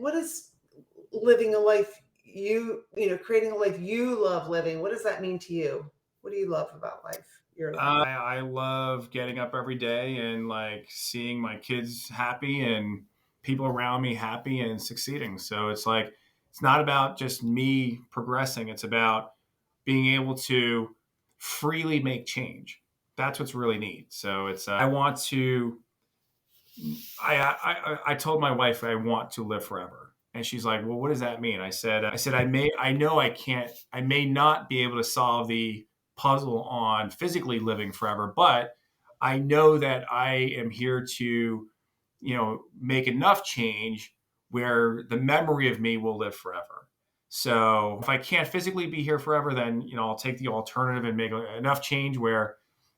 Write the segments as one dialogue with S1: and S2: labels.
S1: what is living a life creating a life you love living? What does that mean to you? What do you love about life? Your life?
S2: I love getting up every day and like seeing my kids happy and people around me happy and succeeding. So it's like, it's not about just me progressing. It's about being able to freely make change. That's what's really neat. So I want to, I told my wife I want to live forever. And she's like, well, what does that mean? I know I may not be able to solve the puzzle on physically living forever, but I know that I am here to, make enough change where the memory of me will live forever. So if I can't physically be here forever, then, I'll take the alternative and make enough change where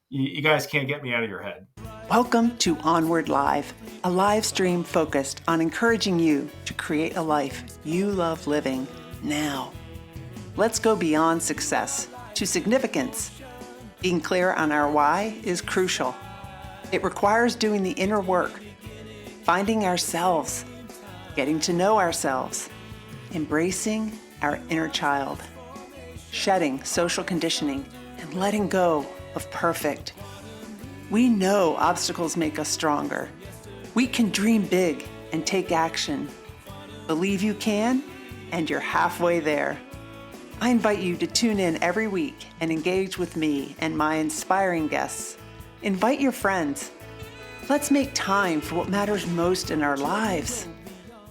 S2: you guys can't get me out of your head.
S3: Welcome to Onward Live, a live stream focused on encouraging you to create a life you love living now. Let's go beyond success to significance. Being clear on our why is crucial. It requires doing the inner work, finding ourselves, getting to know ourselves, embracing our inner child, shedding social conditioning, and letting go of perfect. We know obstacles make us stronger. We can dream big and take action. Believe you can, and you're halfway there. I invite you to tune in every week and engage with me and my inspiring guests. Invite your friends. Let's make time for what matters most in our lives.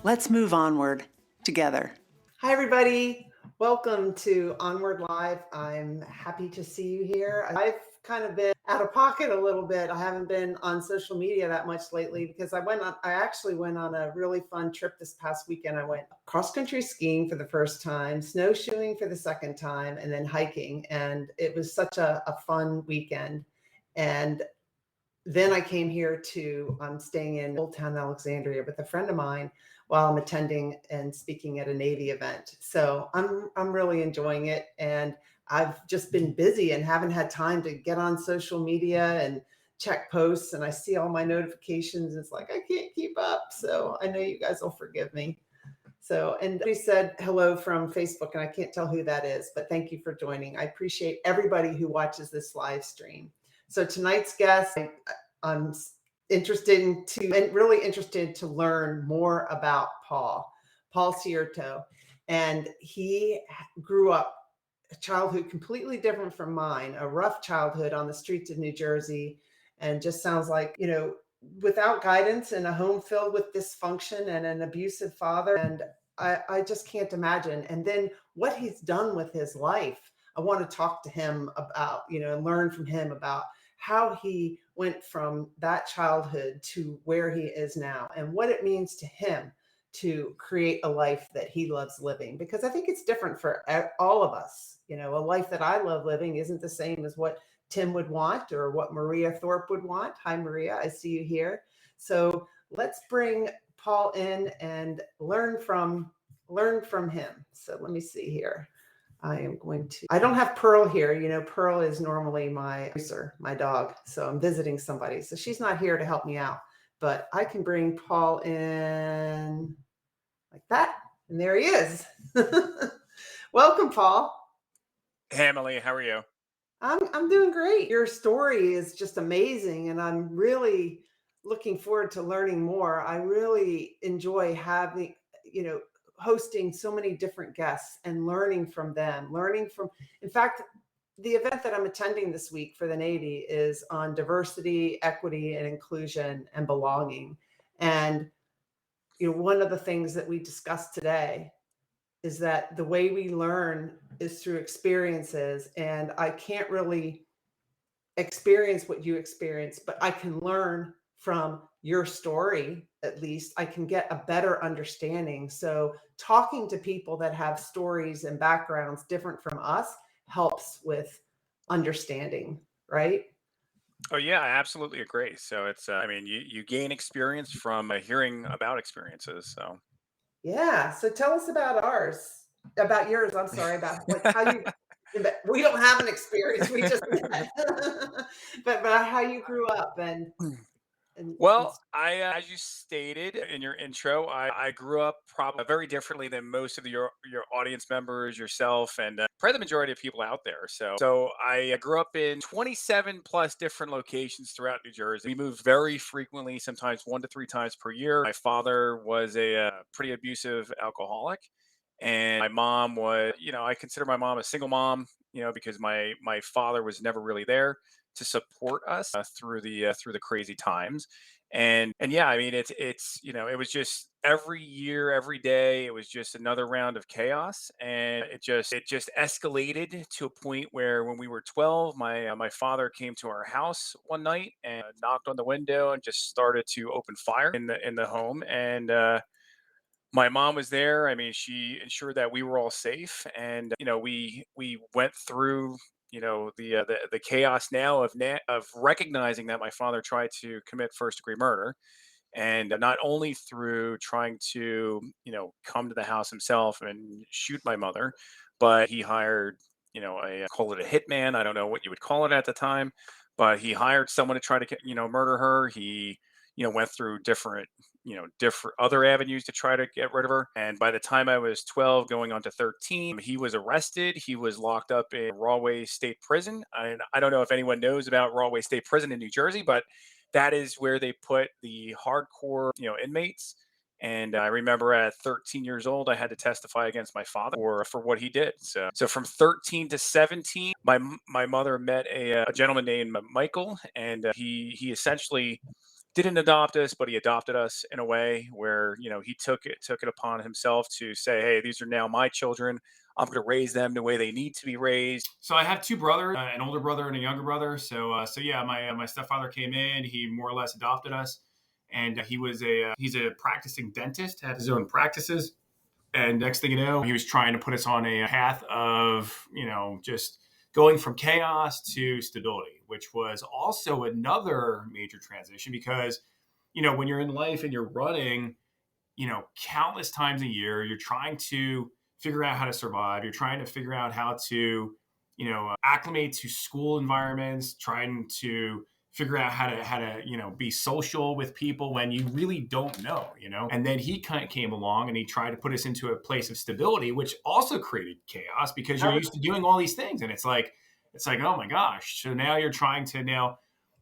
S3: Let's move onward together.
S1: Hi, everybody. Welcome to Onward Live. I'm happy to see you here. I've kind of been out of pocket a little bit. I haven't been on social media that much lately because I actually went on a really fun trip this past weekend. I went cross-country skiing for the first time, snowshoeing for the second time, and then hiking. And it was such a fun weekend. And then I came here I'm staying in Old Town Alexandria with a friend of mine while I'm attending and speaking at a Navy event. So I'm really enjoying it. And I've just been busy and haven't had time to get on social media and check posts. And I see all my notifications. It's like, I can't keep up. So I know you guys will forgive me. So, and we said hello from Facebook, and I can't tell who that is, but thank you for joining. I appreciate everybody who watches this live stream. So tonight's guest, I'm really interested to learn more about Paul Szyarto. And he grew up a childhood completely different from mine, a rough childhood on the streets of New Jersey. And just sounds like, without guidance in a home filled with dysfunction and an abusive father. And I just can't imagine. And then what he's done with his life. I want to talk to him about, and learn from him about how he went from that childhood to where he is now and what it means to him to create a life that he loves living. Because I think it's different for all of us. A life that I love living isn't the same as what Tim would want or what Maria Thorpe would want. Hi, Maria, I see you here. So let's bring Paul in and learn from him. So let me see here. I don't have Pearl here. Pearl is normally my dog. So I'm visiting somebody. So she's not here to help me out, but I can bring Paul in like that. And there he is. Welcome, Paul.
S4: Hey, Emily, how are you?
S1: I'm doing great. Your story is just amazing. And I'm really looking forward to learning more. I really enjoy having, hosting so many different guests and learning from them, in fact, the event that I'm attending this week for the Navy is on diversity, equity, and inclusion and belonging. And, one of the things that we discussed today is that the way we learn is through experiences. And I can't really experience what you experience, but I can learn from your story. At least I can get a better understanding. So talking to people that have stories and backgrounds different from us helps with understanding, right?
S4: Oh, yeah, I absolutely agree. So it's, you gain experience from hearing about experiences. So,
S1: Yeah. So tell us about yours. I'm sorry, about how you, we don't have an experience. We just met. but how you grew up and. And
S4: Well, as you stated in your intro, I grew up probably very differently than most of your audience members, yourself, and probably the majority of people out there. So I grew up in 27 plus different locations throughout New Jersey. We moved very frequently, sometimes 1 to 3 times per year. My father was a pretty abusive alcoholic, and my mom was, I consider my mom a single mom, because my father was never really there to support us through the crazy times. And yeah, I mean, it was just every year, every day, it was just another round of chaos, and it just escalated to a point where when we were 12, my father came to our house one night and knocked on the window and just started to open fire in the home. And my mom was there. I mean, she ensured that we were all safe, and we went through the chaos now of recognizing that my father tried to commit first degree murder, and not only through trying to come to the house himself and shoot my mother, but he hired a call it a hitman. I don't know what you would call it at the time, but he hired someone to try to murder her. He went through different other avenues to try to get rid of her. And by the time I was 12 going on to 13, he was arrested. He was locked up in Rahway State Prison. And I don't know if anyone knows about Rahway State Prison in New Jersey, but that is where they put the hardcore inmates. And I remember at 13 years old, I had to testify against my father for what he did. So from 13 to 17, my mother met a gentleman named Michael, and he essentially didn't adopt us, but he adopted us in a way where he took it upon himself to say, "Hey, these are now my children. I'm going to raise them the way they need to be raised."
S2: So I have two brothers, an older brother and a younger brother. So yeah, my stepfather came in. He more or less adopted us, and he's a practicing dentist, had his own practices. And next thing you know, he was trying to put us on a path of just going from chaos to stability, which was also another major transition because when you're in life and you're running countless times a year, you're trying to figure out how to survive. You're trying to figure out how to, acclimate to school environments, trying to figure out how to, be social with people when you really don't know. And then he kind of came along and he tried to put us into a place of stability, which also created chaos because you're used to doing all these things. And it's like, oh my gosh. So now you're trying to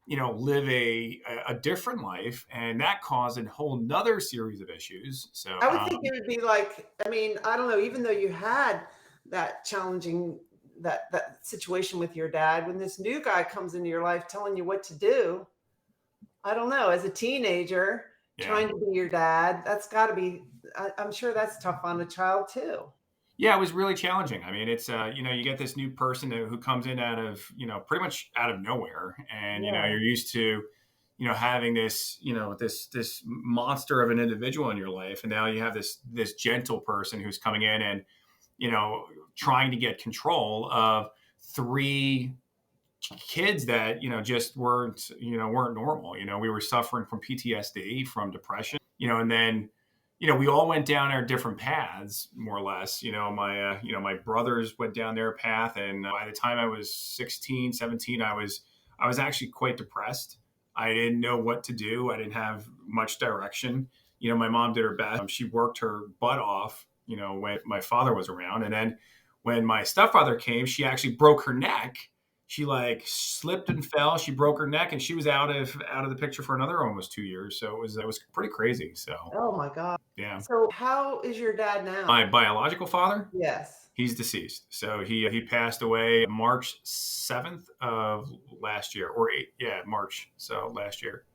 S2: live a different life, and that caused a whole nother series of issues. So
S1: I would think it would be like, I mean, I don't know, even though you had that challenging that situation with your dad, when this new guy comes into your life telling you what to do, I don't know, as a teenager trying to be your dad, that's got to be, I'm sure that's tough on a child too.
S2: Yeah, it was really challenging. I mean, it's you get this new person who comes in out of pretty much out of nowhere, and you're used to having this this monster of an individual in your life, and now you have this gentle person who's coming in and trying to get control of three kids that just weren't normal. We were suffering from PTSD, from depression, and then we all went down our different paths, more or less. My brothers went down their path, and by the time I was 16, 17, I was actually quite depressed. I didn't know what to do. I didn't have much direction. My mom did her best. She worked her butt off, when my father was around. And then when my stepfather came, she actually broke her neck. She slipped and fell. She broke her neck, and she was out of the picture for another almost 2 years. So it was pretty crazy. So
S1: oh my God.
S2: Yeah.
S1: So how is your dad now?
S2: My biological father?
S1: Yes.
S2: He's deceased. So he passed away March 7th of last year, or March. So last year.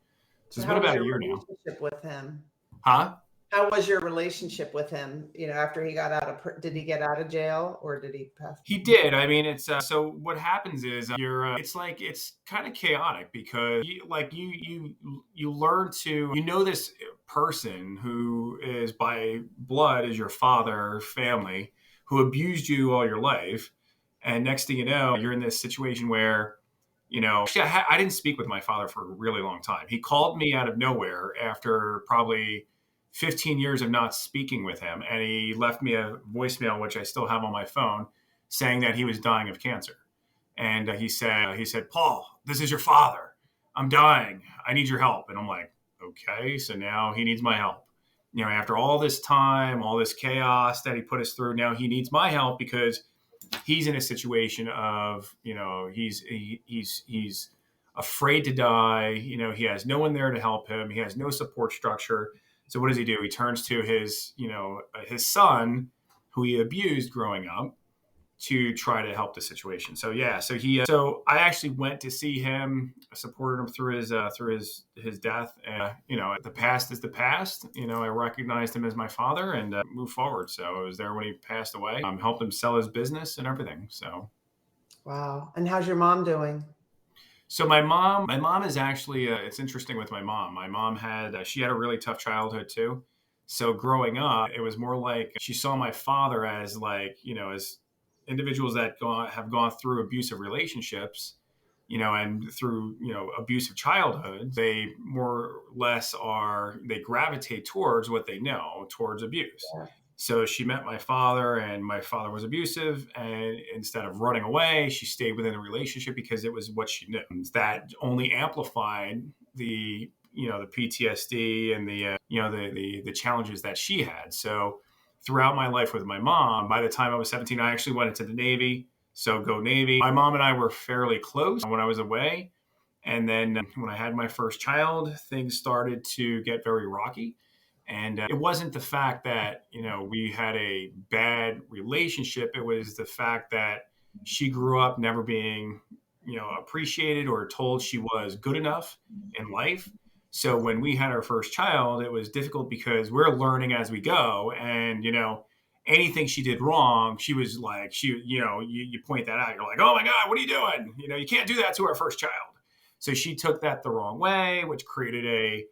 S2: So it's been about a year now.
S1: Relationship with him?
S2: Huh?
S1: How was your relationship with him? After he got did he get out of jail or did he pass?
S2: He did. I mean, it's so what happens is it's kind of chaotic because you learn to this person who is by blood is your father, family, who abused you all your life, and next thing you know, you're in this situation where actually, I didn't speak with my father for a really long time. He called me out of nowhere after probably 15 years of not speaking with him. And he left me a voicemail, which I still have on my phone, saying that he was dying of cancer. And he said, "Paul, this is your father. I'm dying. I need your help. And I'm like, okay, so now he needs my help. After all this time, all this chaos that he put us through, now he needs my help because he's in a situation of, he's afraid to die. He has no one there to help him. He has no support structure. So what does he do? He turns to his son, who he abused growing up, to try to help the situation. So so I actually went to see him, supported him through his death. The past is the past. I recognized him as my father and moved forward. So I was there when he passed away. Helped him sell his business and everything. So.
S1: Wow. And how's your mom doing?
S2: So my mom is actually, it's interesting with my mom. My mom she had a really tough childhood too. So growing up, it was more like she saw my father as as individuals that have gone through abusive relationships, and through, abusive childhood, they more or less they gravitate towards what they know, towards abuse.
S1: Yeah.
S2: So she met my father, and my father was abusive. And instead of running away, she stayed within the relationship because it was what she knew. That only amplified the PTSD and the challenges that she had. So throughout my life with my mom, by the time I was 17, I actually went into the Navy. So go Navy. My mom and I were fairly close when I was away. And then when I had my first child, things started to get very rocky. And it wasn't the fact that, we had a bad relationship. It was the fact that she grew up never being, appreciated or told she was good enough in life. So when we had our first child, it was difficult because we're learning as we go. And, anything she did wrong, she was like, you point that out. You're like, oh my God, what are you doing? You can't do that to our first child. So she took that the wrong way, which created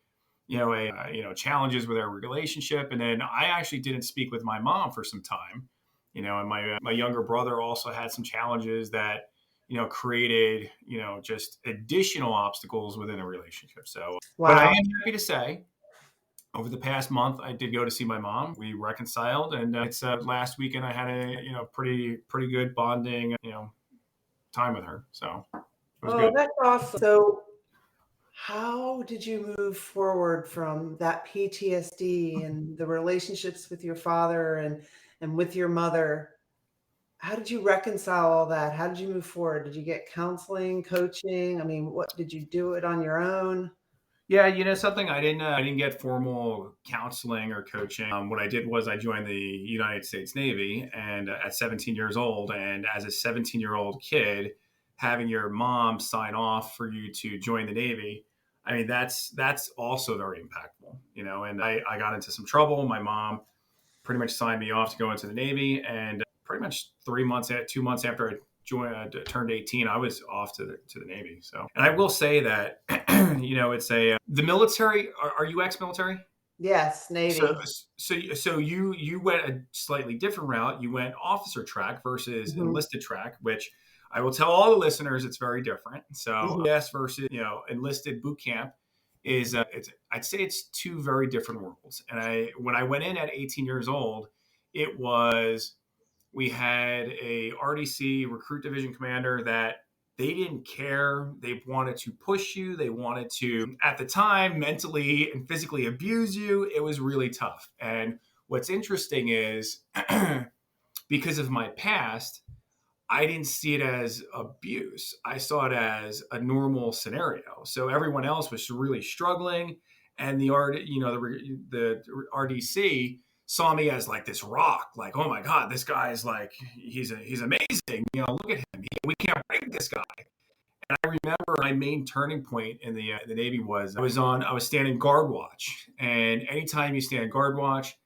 S2: challenges with our relationship. And then I actually didn't speak with my mom for some time, and my younger brother also had some challenges that, created, just additional obstacles within a relationship. So,
S1: Wow.
S2: But I am happy to say over the past month, I did go to see my mom. We reconciled, and it's last weekend I had a, pretty good bonding, time with her. So it was good.
S1: That's awesome. So how did you move forward from that PTSD and the relationships with your father and with your mother? How did you reconcile all that? How did you move forward? Did you get counseling, coaching? I mean, what did you do it on your own?
S2: Yeah, something I didn't get formal counseling or coaching. What I did was I joined the United States Navy, and at 17 years old, and as a 17-year-old kid, having your mom sign off for you to join the Navy, I mean that's also very impactful, And I got into some trouble. My mom pretty much signed me off to go into the Navy, and pretty much 2 months after I turned 18, I was off to the Navy. So, and I will say that, it's the military. Are you ex-military?
S1: Yes, Navy.
S2: So you went a slightly different route. You went officer track versus enlisted track, which I will tell all the listeners it's very different. So yes, versus enlisted boot camp is I'd say it's two very different worlds. And when I went in at 18 years old, we had a RDC, recruit division commander, that they didn't care. They wanted to push you. They wanted to, at the time, mentally and physically abuse you. It was really tough. And what's interesting is because of my past, I didn't see it as abuse. I saw it as a normal scenario. So everyone else was really struggling, and the RDC saw me as like this rock, like, oh my God, this guy's like, he's amazing. Look at him. We can't break this guy. And I remember my main turning point in the Navy was I was standing guard watch, and anytime you stand guard watch,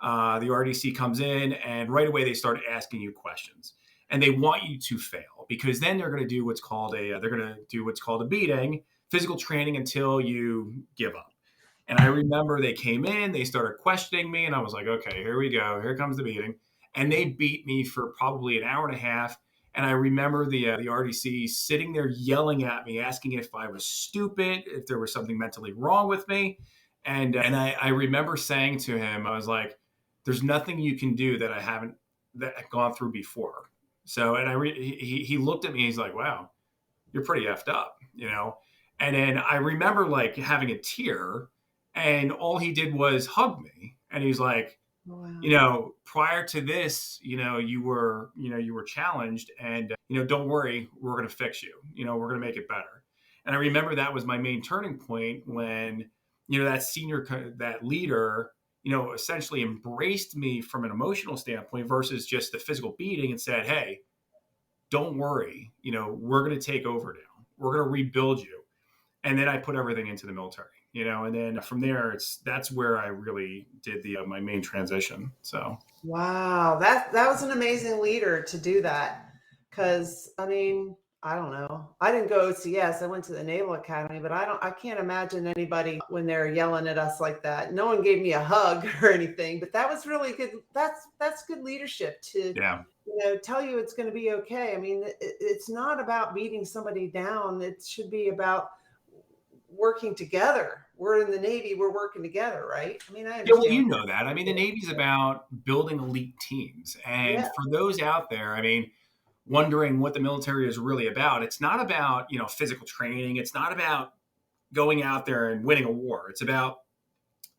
S2: the RDC comes in, and right away they start asking you questions, and they want you to fail because then they're going to do what's called a beating, physical training until you give up. And I remember they came in, they started questioning me, and I was like, okay, here we go. Here comes the beating. And they beat me for probably an hour and a half. And I remember the RDC sitting there yelling at me, asking if I was stupid, if there was something mentally wrong with me. And I remember saying to him, I was like, there's nothing you can do that I haven't gone through before. So, and he looked at me, he's like, wow, you're pretty effed up, And then I remember like having a tear, and all he did was hug me. And he's like,
S1: Wow.
S2: prior to this, you were challenged, and, don't worry, we're going to fix you. We're going to make it better. And I remember that was my main turning point when, that leader, essentially embraced me from an emotional standpoint versus just the physical beating and said, hey, don't worry, we're going to take over now. We're going to rebuild you. And then I put everything into the military, and then from there, that's where I really did my main transition. So,
S1: Wow, that was an amazing leader to do that. Because I mean, I don't know. I didn't go OCS. I went to the Naval Academy, but I can't imagine anybody when they're yelling at us like that. No one gave me a hug or anything, but that was really good. That's good leadership to
S2: yeah.
S1: Tell you it's going to be okay. I mean, it's not about beating somebody down. It should be about working together. We're in the Navy, we're working together, right? I mean, I
S2: Yeah, well,
S1: understand.
S2: that. I mean, the Navy's about building elite teams. And
S1: Yeah.
S2: for those out there, I mean, wondering what the military is really about, it's not about, physical training. It's not about going out there and winning a war. It's about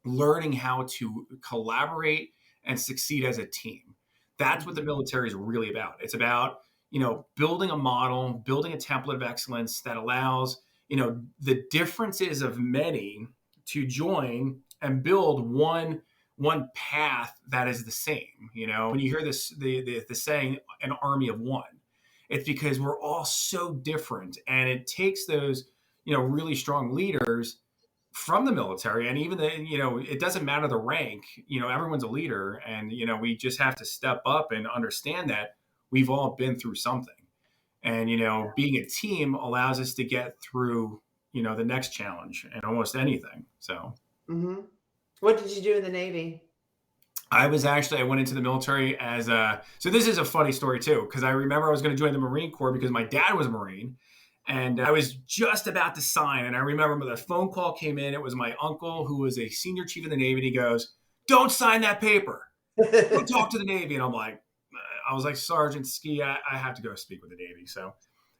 S2: learning how to collaborate and succeed as a team. That's what the military is really about. It's about, building a model, building a template of excellence that allows, the differences of many to join and build one path that is the same. When you hear this, the saying, an army of one, it's because we're all so different, and it takes those, really strong leaders from the military, and even it doesn't matter the rank, everyone's a leader, and we just have to step up and understand that we've all been through something, and being a team allows us to get through the next challenge and almost anything. So
S1: Mm-hmm. What did you do in the Navy?
S2: I went into the military as so this is a funny story too, because I remember I was going to join the Marine Corps because my dad was a Marine, and I was just about to sign. And I remember the phone call came in. It was my uncle, who was a senior chief of the Navy. And he goes, don't sign that paper. Go talk to the Navy. And I was like, Sergeant Ski, I have to go speak with the Navy. So,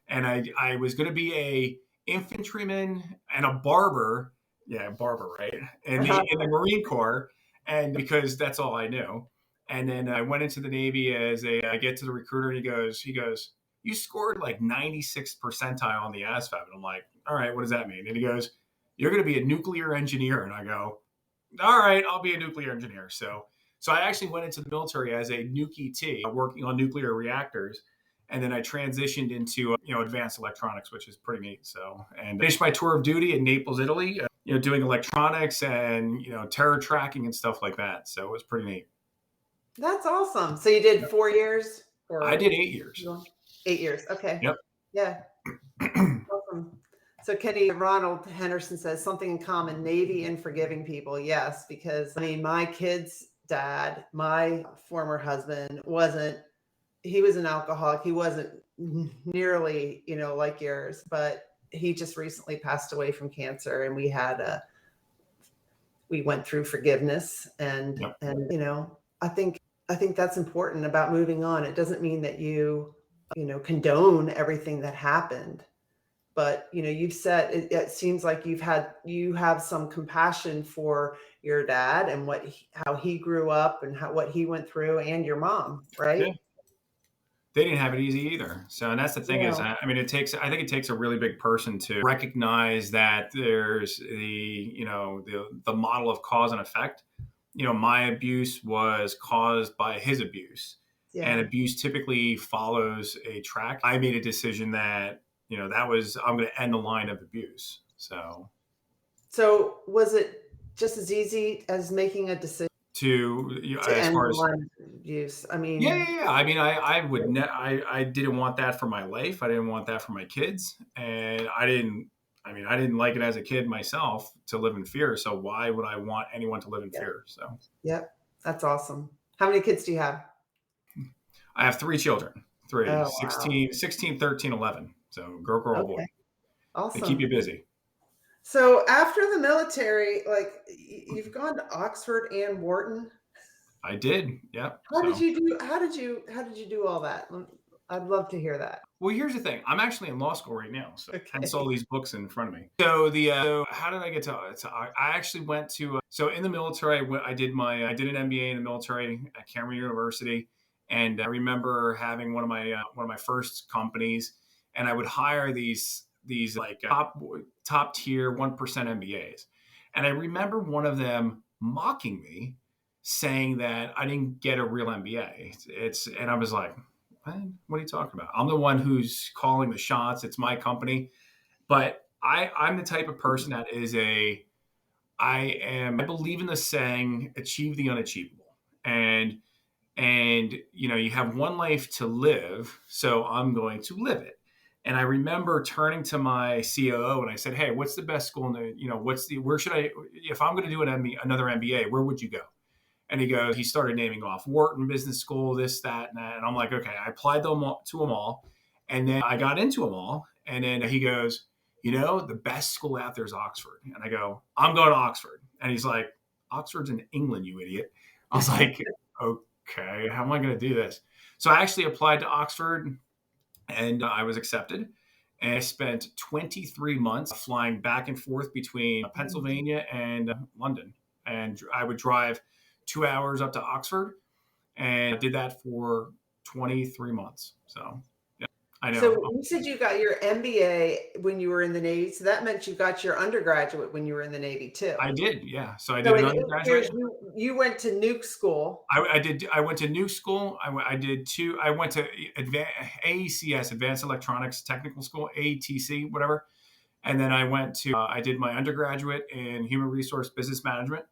S2: and I was going to be a infantryman and a barber. Yeah, barber, right? In the Marine Corps. And because that's all I knew. And then I went into the Navy I get to the recruiter, and he goes, you scored like 96th percentile on the ASVAB. And I'm like, all right, what does that mean? And he goes, you're going to be a nuclear engineer. And I go, all right, I'll be a nuclear engineer. So I actually went into the military as a nuke ET, working on nuclear reactors. And then I transitioned into, advanced electronics, which is pretty neat. So, and finished my tour of duty in Naples, Italy, doing electronics and, terror tracking and stuff like that. So it was pretty neat.
S1: That's awesome. So you did 4 years?
S2: I did 8 years.
S1: 8 years. Okay.
S2: Yep.
S1: Yeah. Awesome. So Kenny Ronald Henderson says something in common, Navy and forgiving people. Yes, because I mean, my kid's dad, my former husband, he was an alcoholic. He wasn't nearly, like yours, but he just recently passed away from cancer, and we went through forgiveness, and
S2: Yep.
S1: and I think that's important about moving on. It doesn't mean that you condone everything that happened, but you've said it seems like you have some compassion for your dad and how he grew up and what he went through, and your mom, right?
S2: Yeah. They didn't have it easy either. So, and that's the thing is, I think it takes a really big person to recognize that there's the model of cause and effect. My abuse was caused by his abuse, and abuse typically follows a track. I made a decision that, I'm going to end the line of abuse. So
S1: was it just as easy as making a decision
S2: to as
S1: end
S2: far
S1: the
S2: as
S1: line of use? I mean,
S2: yeah. I mean, I didn't want that for my life. I didn't want that for my kids, and I didn't like it as a kid myself to live in fear. So why would I want anyone to live in fear? So,
S1: yep, that's awesome. How many kids do you have?
S2: I have 3 children, 3,
S1: Oh,
S2: 16,
S1: wow.
S2: 16, 13, 11. So girl, boy.
S1: Okay. Awesome.
S2: They keep you busy.
S1: So after the military, like you've gone to Oxford and Wharton.
S2: I did. Yeah.
S1: How did you do all that? I'd love to hear that.
S2: Well, here's the thing. I'm actually in law school right now, so hence all
S1: Okay.
S2: these books in front of me. So so how did I get to? I actually went to. So in the military, I did an MBA in the military at Cameron University, and I remember having one of my first companies, and I would hire these like top tier 1% MBAs, and I remember one of them mocking me, saying that I didn't get a real MBA. And I was like, what are you talking about? I'm the one who's calling the shots. It's my company. But I'm the type of person that I believe in the saying, achieve the unachievable. And you have one life to live, so I'm going to live it. And I remember turning to my COO and I said, hey, what's the best school in where should I, if I'm going to do another MBA, where would you go? And he started naming off Wharton Business School, this, that, and that. And I'm like, okay, I applied to them all. And then I got into them all. And then he goes, the best school out there is Oxford. And I go, I'm going to Oxford. And he's like, Oxford's in England, you idiot. I was like, okay, how am I going to do this? So I actually applied to Oxford and I was accepted. And I spent 23 months flying back and forth between Pennsylvania and London. And I would drive 2 hours up to Oxford, and I did that for 23 months. So, yeah, I know.
S1: So you said you got your MBA when you were in the Navy. So that meant you got your undergraduate when you were in the Navy too.
S2: I did, yeah. So I
S1: So
S2: did
S1: in
S2: an
S1: 8 years,
S2: undergraduate.
S1: you went to nuke school.
S2: I went to New School. I went to AECS, Advanced Electronics Technical School, AETC, whatever. And then I did my undergraduate in Human Resource Business Management.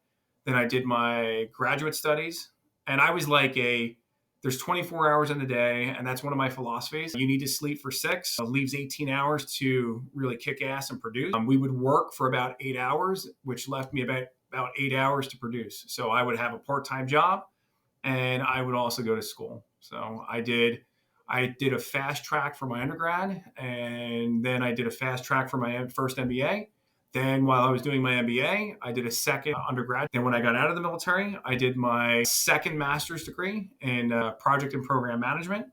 S2: Then I did my graduate studies. And I was like there's 24 hours in the day, and that's one of my philosophies. You need to sleep for 6. It leaves 18 hours to really kick ass and produce. We would work for about 8 hours, which left me about 8 hours to produce. So I would have a part-time job, and I would also go to school. So I did a fast track for my undergrad, and then I did a fast track for my first MBA. Then while I was doing my MBA, I did a second undergrad. Then when I got out of the military, I did my second master's degree in project and program management.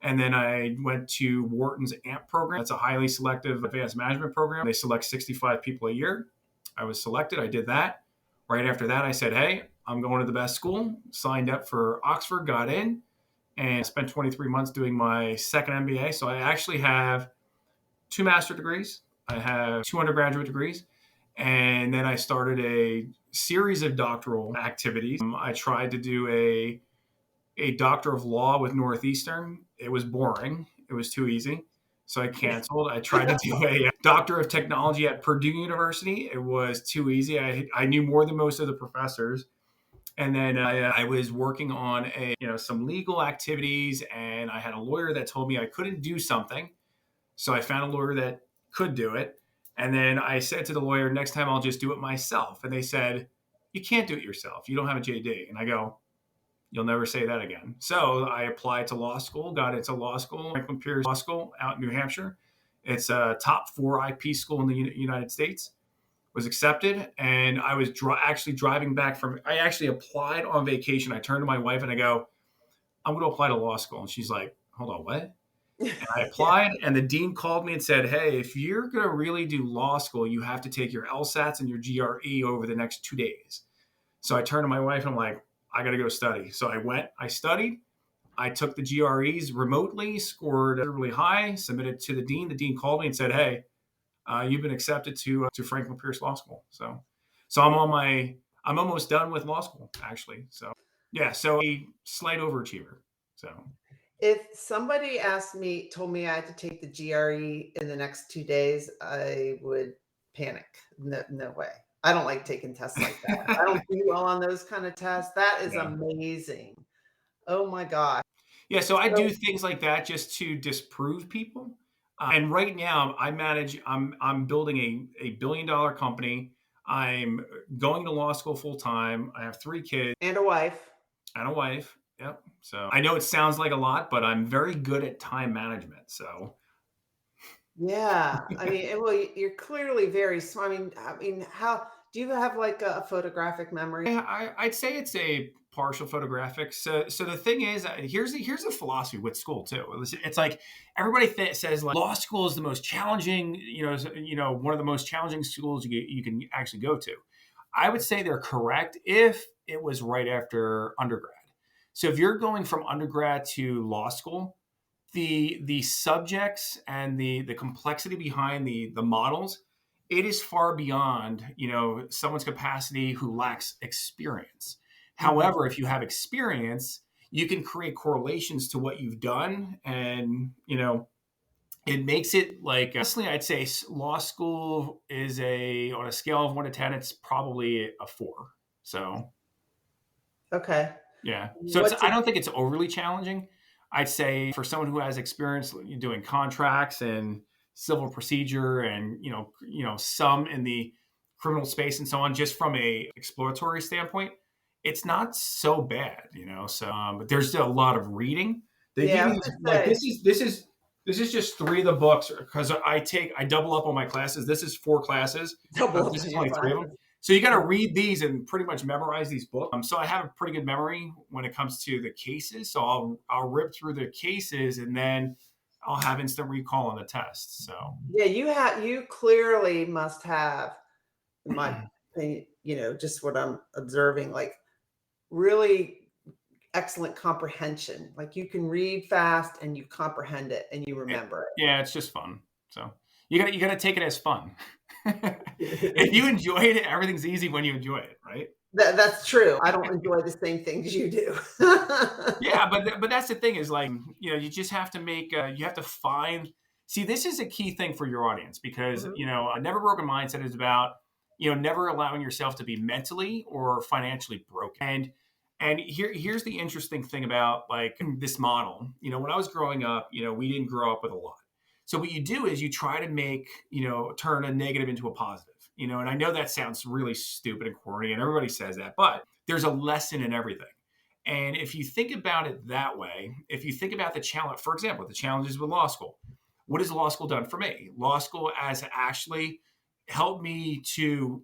S2: And then I went to Wharton's AMP program. That's a highly selective advanced management program. They select 65 people a year. I was selected. I did that. Right after that, I said, hey, I'm going to the best school. Signed up for Oxford, got in, and spent 23 months doing my second MBA. So I actually have 2 master degrees. I have 2 undergraduate degrees. And then I started a series of doctoral activities. I tried to do a doctor of law with Northeastern. It was boring. It was too easy. So I canceled. I tried to do a doctor of technology at Purdue University. It was too easy. I knew more than most of the professors. And then I was working on some legal activities, and I had a lawyer that told me I couldn't do something. So I found a lawyer that could do it. And then I said to the lawyer, next time I'll just do it myself. And they said, you can't do it yourself. You don't have a JD. And I go, you'll never say that again. So I applied to law school, got into law school, Franklin Pierce Law School out in New Hampshire. It's a top 4 IP school in the United States. Was accepted. And I was actually driving back I actually applied on vacation. I turned to my wife and I go, I'm going to apply to law school. And she's like, hold on, what? And I applied, and the dean called me and said, hey, if you're going to really do law school, you have to take your LSATs and your GRE over the next 2 days. So I turned to my wife and I'm like, I got to go study. So I went, I studied, I took the GREs remotely, scored really high, submitted to the dean. The dean called me and said, hey, you've been accepted to Franklin Pierce Law School. So I'm almost done with law school, actually. So yeah, so a slight overachiever. So
S1: If somebody told me I had to take the GRE in the next 2 days, I would panic. No way. I don't like taking tests like that. I don't do well on those kind of tests. That is amazing. Oh my God.
S2: Yeah, so I do things like that just to disprove people. And right now, I'm building a $1 billion company. I'm going to law school full time. I have 3 kids
S1: And a wife.
S2: Yep. So I know it sounds like a lot, but I'm very good at time management. So
S1: Yeah. I mean, well, you're clearly very smart. I mean, how do you have like a photographic memory?
S2: yeah, I'd say it's a partial photographic. So the thing is, here's the philosophy with school too. It's like everybody says like law school is the most challenging, one of the most challenging schools you can actually go to. I would say they're correct if it was right after undergrad. So if you're going from undergrad to law school, the subjects and the complexity behind the models, it is far beyond, someone's capacity who lacks experience. However, if you have experience, you can create correlations to what you've done. And, it makes it like, honestly, I'd say law school is on a scale of 1 to 10, it's probably a 4. So.
S1: Okay.
S2: Yeah. So I don't think it's overly challenging. I'd say for someone who has experience doing contracts and civil procedure and, some in the criminal space and so on, just from a exploratory standpoint, it's not so bad, so, but there's a lot of reading. They give you like, this is just 3 of the books because I double up on my classes. This is 4 classes. This is only 3 of them. So you got to read these and pretty much memorize these books. So I have a pretty good memory when it comes to the cases. So I'll rip through the cases and then I'll have instant recall on the tests. So
S1: yeah, you clearly must have, in my opinion, just what I'm observing, like really excellent comprehension. Like you can read fast and you comprehend it and you remember it.
S2: Yeah, it's just fun. So you got to take it as fun. If you enjoy it, everything's easy when you enjoy it, right?
S1: That's true. I don't enjoy the same things you do.
S2: Yeah, but that's the thing is like, you just have to you have to find, see, this is a key thing for your audience because, a never broken mindset is about, never allowing yourself to be mentally or financially broken. And here's the interesting thing about like this model. When I was growing up, we didn't grow up with a lot. So what you do is you try to make, turn a negative into a positive, and I know that sounds really stupid and corny and everybody says that, but there's a lesson in everything. And if you think about it that way, if you think about the challenge, for example, the challenges with law school, what has law school done for me? Law school has actually helped me to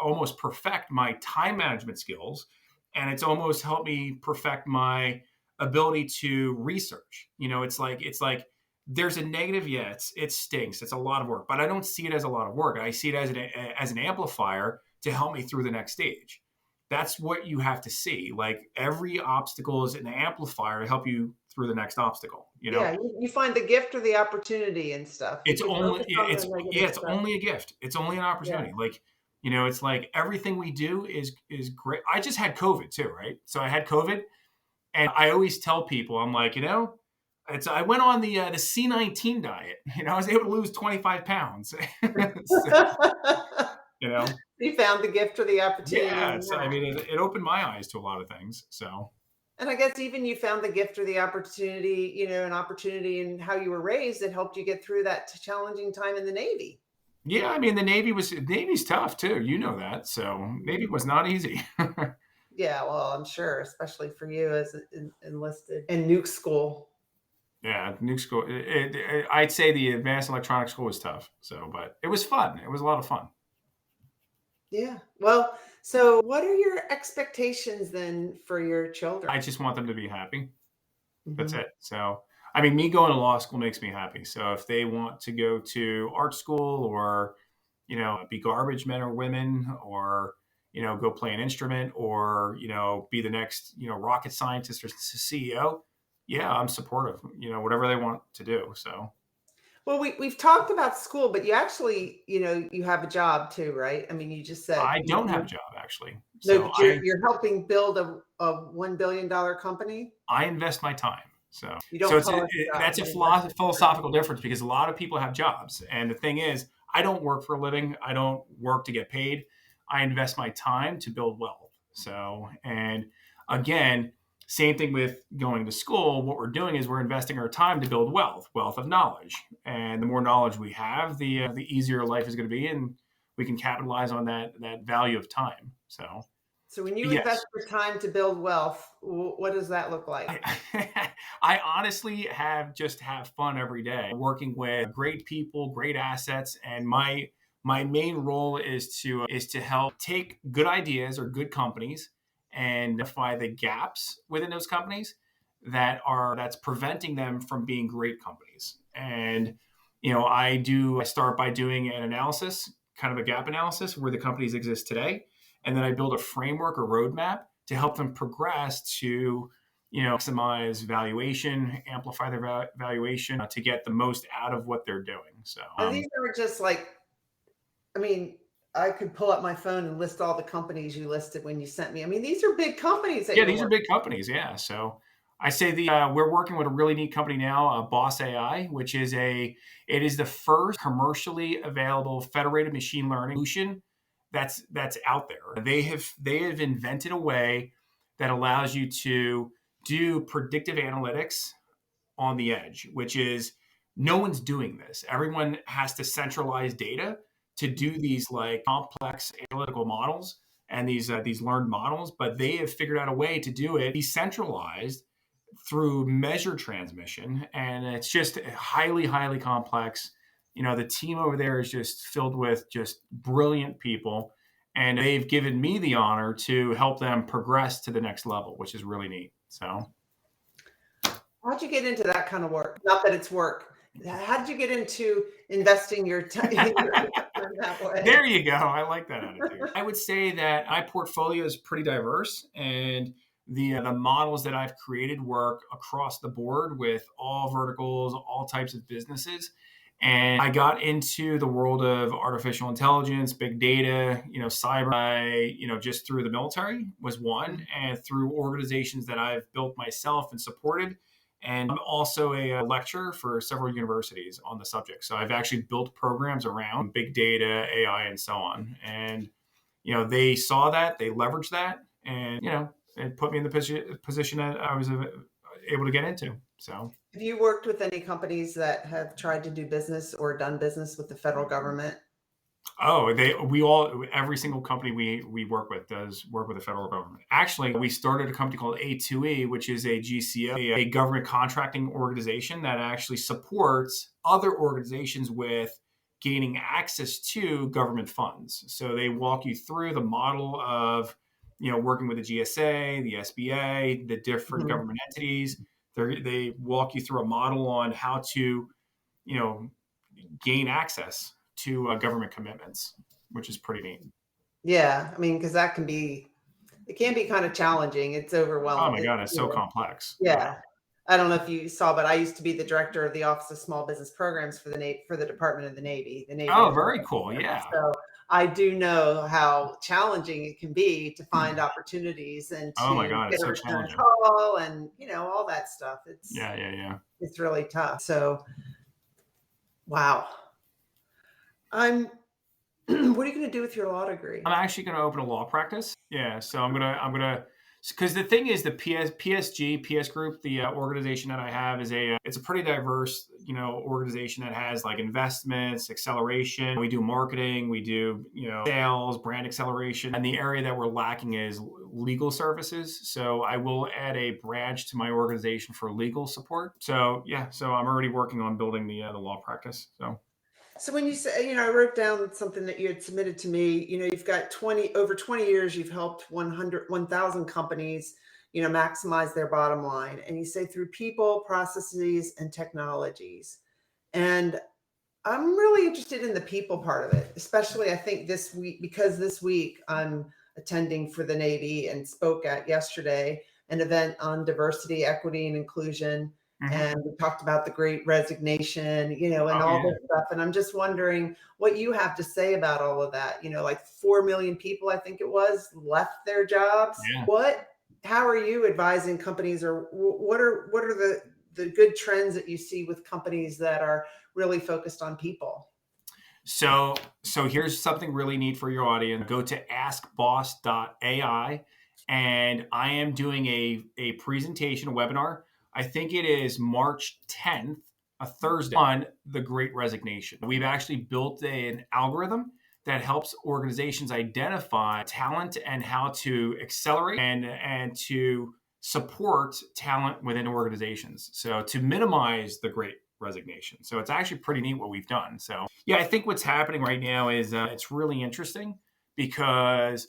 S2: almost perfect my time management skills. And it's almost helped me perfect my ability to research. It's like, there's a negative, yeah, it stinks. It's a lot of work, but I don't see it as a lot of work. I see it as an amplifier to help me through the next stage. That's what you have to see. Like every obstacle is an amplifier to help you through the next obstacle.
S1: Yeah, you find the gift or the opportunity and stuff.
S2: It's only a gift. It's only an opportunity. Yeah. Like, it's like everything we do is great. I just had COVID too, right? So I had COVID, and I always tell people, I'm like, I went on the C19 diet. I was able to lose 25 pounds. So,
S1: You found the gift or the opportunity.
S2: Yeah, so, I mean, it opened my eyes to a lot of things. So,
S1: and I guess even you found the gift or the opportunity, an opportunity in how you were raised that helped you get through that challenging time in the Navy.
S2: Yeah, I mean, the Navy's tough too. You know that. So Navy was not easy.
S1: Yeah, well, I'm sure, especially for you as enlisted in nuke school.
S2: Yeah, nuke school. I'd say the advanced electronics school was tough. So, but it was fun. It was a lot of fun.
S1: Yeah. Well, so what are your expectations then for your children?
S2: I just want them to be happy. That's it. So, I mean, me going to law school makes me happy. So if they want to go to art school or, be garbage men or women or, go play an instrument or, be the next, rocket scientist or CEO, yeah, I'm supportive, whatever they want to do. So.
S1: Well, we've talked about school, but you actually, you have a job too, right? I mean, you just said
S2: I don't have a job actually.
S1: No, but you're helping build a $1 billion company.
S2: I invest my time. So,
S1: you don't
S2: that's a philosophical difference because a lot of people have jobs. And the thing is, I don't work for a living. I don't work to get paid. I invest my time to build wealth. So, and again, same thing with going to school. What we're doing is we're investing our time to build wealth of knowledge. And the more knowledge we have, the easier life is going to be. And we can capitalize on that value of time.
S1: So when you invest your time to build wealth, what does that look like?
S2: I honestly have fun every day working with great people, great assets. And my main role is to help take good ideas or good companies and identify the gaps within those companies that's preventing them from being great companies. And, I start by doing an analysis, kind of a gap analysis where the companies exist today. And then I build a framework or roadmap to help them progress to, maximize valuation, amplify their valuation to get the most out of what they're doing. So
S1: And these are just like, I mean, I could pull up my phone and list all the companies you listed when you sent me. I mean, these are big companies.
S2: these are big companies. Yeah. So I say we're working with a really neat company now, Boss AI, which is it is the first commercially available federated machine learning solution that's out there. They have invented a way that allows you to do predictive analytics on the edge, which is no one's doing this. Everyone has to centralize data to do these like complex analytical models and these learned models, but they have figured out a way to do it decentralized through measure transmission, and it's just highly, highly complex. The team over there is just filled with just brilliant people, and they've given me the honor to help them progress to the next level, which is really neat. So,
S1: how'd you get into that kind of work? Not that it's work. How did you get into investing your time that way?
S2: There you go. I like that attitude. I would say that my portfolio is pretty diverse, and the models that I've created work across the board with all verticals, all types of businesses. And I got into the world of artificial intelligence, big data, cyber, just through the military was one, and through organizations that I've built myself and supported. And I'm also a lecturer for several universities on the subject. So I've actually built programs around big data, AI, and so on. And, they saw that, they leveraged that, and, it put me in the position that I was able to get into. So,
S1: have you worked with any companies that have tried to do business or done business with the federal government?
S2: Oh, every single company we work with does work with the federal government. Actually, we started a company called A2E, which is a GCO, a government contracting organization that actually supports other organizations with gaining access to government funds. So they walk you through the model of, working with the GSA, the SBA, the different government entities. They walk you through a model on how to, gain access to government commitments, which is pretty neat.
S1: Yeah, I mean, because it can be kind of challenging. It's overwhelming.
S2: Oh my God, it's so complex.
S1: Yeah. I don't know if you saw, but I used to be the director of the Office of Small Business Programs for the Department of the Navy.
S2: Oh, very cool. Yeah.
S1: So I do know how challenging it can be to find opportunities and to
S2: oh my God, it's
S1: get a
S2: so
S1: return
S2: challenging.
S1: call and all that stuff.
S2: Yeah.
S1: It's really tough. So, wow. What are you going to do with your law degree?
S2: I'm actually going to open a law practice. Yeah. So I'm going to, because the thing is the PS Group, the organization that I have it's a pretty diverse, organization that has like investments, acceleration. We do marketing, we do, sales, brand acceleration. And the area that we're lacking is legal services. So I will add a branch to my organization for legal support. So yeah, so I'm already working on building the law practice.
S1: So when you say, I wrote down something that you had submitted to me, you've got over 20 years, you've helped 1,000 companies, maximize their bottom line. And you say through people, processes, and technologies. And I'm really interested in the people part of it, especially I think this week, because this week I'm attending for the Navy and spoke at yesterday an event on diversity, equity, and inclusion. And we talked about the Great Resignation, and all this stuff. And I'm just wondering what you have to say about all of that. Like 4 million people, I think it was, left their jobs.
S2: Yeah.
S1: How are you advising companies, or what are the good trends that you see with companies that are really focused on people?
S2: So here's something really neat for your audience. Go to askboss.ai, and I am doing a presentation, a webinar. I think it is March 10th, a Thursday, on the Great Resignation. We've actually built an algorithm that helps organizations identify talent and how to accelerate and to support talent within organizations. So to minimize the Great Resignation. So it's actually pretty neat what we've done. So yeah, I think what's happening right now is it's really interesting because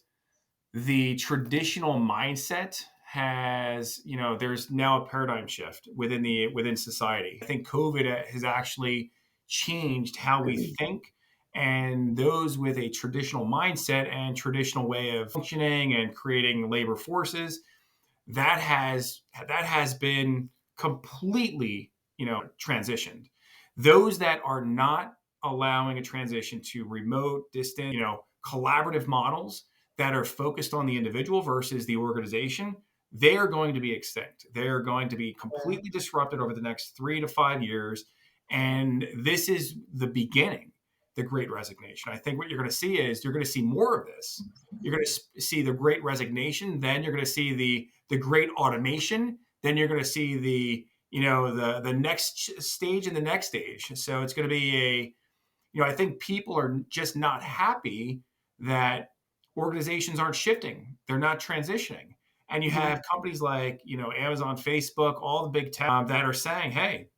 S2: the traditional mindset has, there's now a paradigm shift within society. I think COVID has actually changed how we think, and those with a traditional mindset and traditional way of functioning and creating labor forces, that has been completely, transitioned. Those that are not allowing a transition to remote, distant, collaborative models that are focused on the individual versus the organization, they are going to be extinct. They are going to be completely disrupted over the next 3 to 5 years. And this is the beginning, the great resignation. I think what you're going to see is you're going to see more of this. You're going to see the great resignation. Then you're going to see the great automation. Then you're going to see the next stage and the next stage. So it's going to be I think people are just not happy that organizations aren't shifting. They're not transitioning. And you have companies like, Amazon, Facebook, all the big tech that are saying, hey,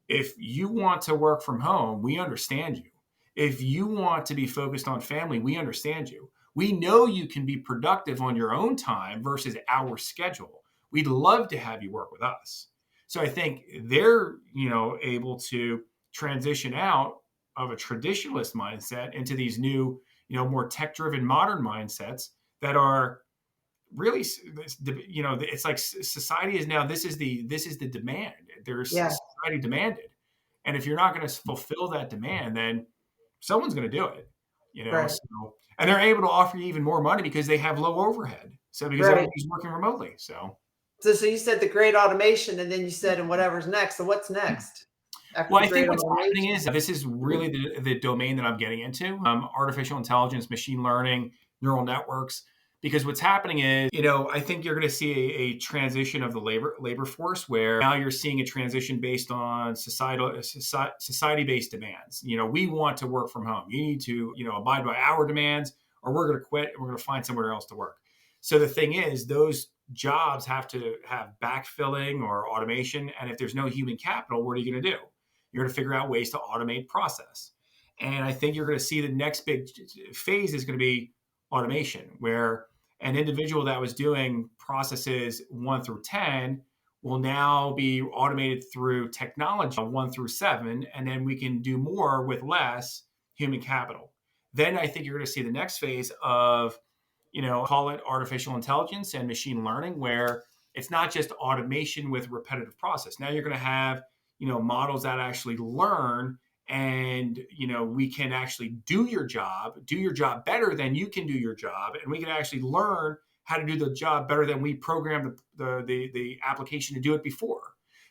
S2: if you want to work from home, we understand you. If you want to be focused on family, we understand you. We know you can be productive on your own time versus our schedule. We'd love to have you work with us. So I think they're, able to transition out of a traditionalist mindset into these new, more tech-driven modern mindsets that are really, it's like society is now, this is the demand. There's society demanded. And if you're not going to fulfill that demand, then someone's going to do it,
S1: Right.
S2: So, and they're able to offer you even more money because they have low overhead. So because everybody's working remotely. So
S1: you said the great automation, and then you said, and whatever's next. So what's next?
S2: Well, I think what's happening is this is really the domain that I'm getting into, artificial intelligence, machine learning, neural networks. Because what's happening is, I think you're going to see a transition of the labor force where now you're seeing a transition based on society-based demands. We want to work from home. You need to, abide by our demands, or we're going to quit and we're going to find somewhere else to work. So the thing is, those jobs have to have backfilling or automation. And if there's no human capital, what are you going to do? You're going to figure out ways to automate process. And I think you're going to see the next big phase is going to be automation, where an individual that was doing processes 1 through 10 will now be automated through technology 1 through 7, and then we can do more with less human capital. Then I think you're going to see the next phase of, call it artificial intelligence and machine learning, where it's not just automation with repetitive process. Now you're going to have, models that actually learn, and we can actually do your job better than you can do your job, and we can actually learn how to do the job better than we programmed the application to do it before.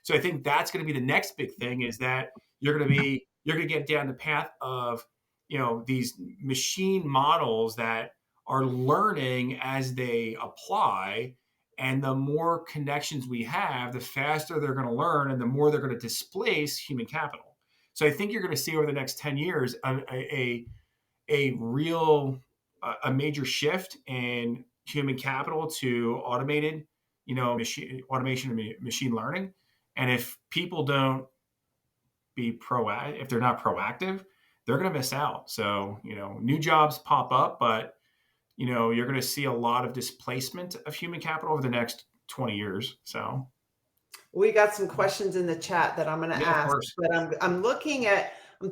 S2: So I think that's going to be the next big thing, is that you're going to get down the path of these machine models that are learning as they apply. And the more connections we have, the faster they're going to learn, and the more they're going to displace human capital. So I think you're going to see over the next 10 years a major shift in human capital to automated, automation and machine learning. And if people don't if they're not proactive, they're going to miss out. So, new jobs pop up, but you're going to see a lot of displacement of human capital over the next 20 years. So
S1: we got some questions in the chat that I'm going to ask, but I'm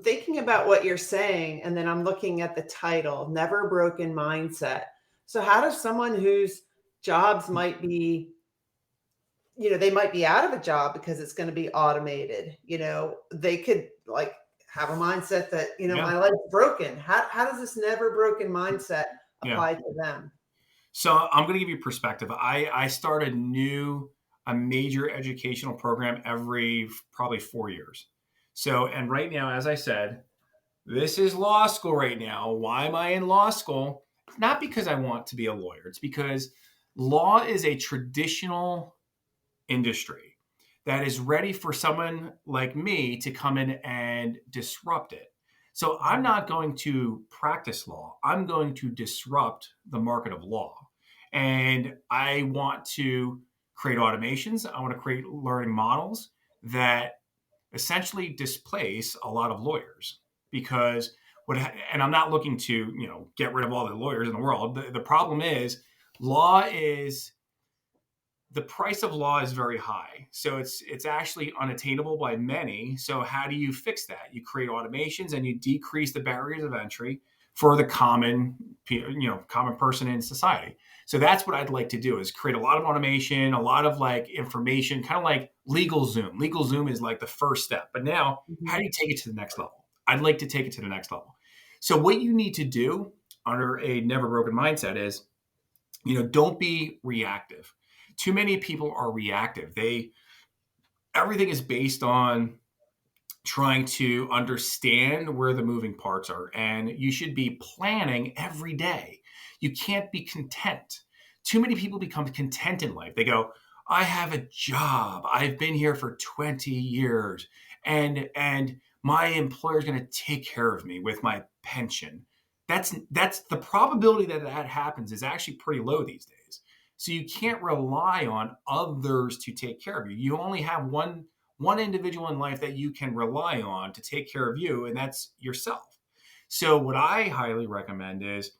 S1: thinking about what you're saying, and then I'm looking at the title, Never Broken Mindset. So how does someone whose jobs might be, they might be out of a job because it's going to be automated, they could have a mindset that, my life's broken. How does this never broken mindset apply to them?
S2: So I'm going to give you perspective. I start a major educational program every probably 4 years. So, and right now, as I said, this is law school right now. Why am I in law school? It's not because I want to be a lawyer. It's because law is a traditional industry that is ready for someone like me to come in and disrupt it. So I'm not going to practice law. I'm going to disrupt the market of law. And I want to create automations. I want to create learning models that essentially displace a lot of lawyers, because and I'm not looking to, get rid of all the lawyers in the world. The problem is The price of law is very high. So it's actually unattainable by many. So how do you fix that? You create automations and you decrease the barriers of entry for the common person in society. So that's what I'd like to do, is create a lot of automation, a lot of like information, kind of like LegalZoom. LegalZoom is like the first step. But now, how do you take it to the next level? I'd like to take it to the next level. So what you need to do under a never broken mindset is, don't be reactive. Too many people are reactive. Everything is based on trying to understand where the moving parts are, and you should be planning every day. You can't be content. Too many people become content in life. They go, I have a job. I've been here for 20 years and my employer is going to take care of me with my pension. That's the probability that happens is actually pretty low these days. So you can't rely on others to take care of you. You only have one individual in life that you can rely on to take care of you, and that's yourself. So what I highly recommend is,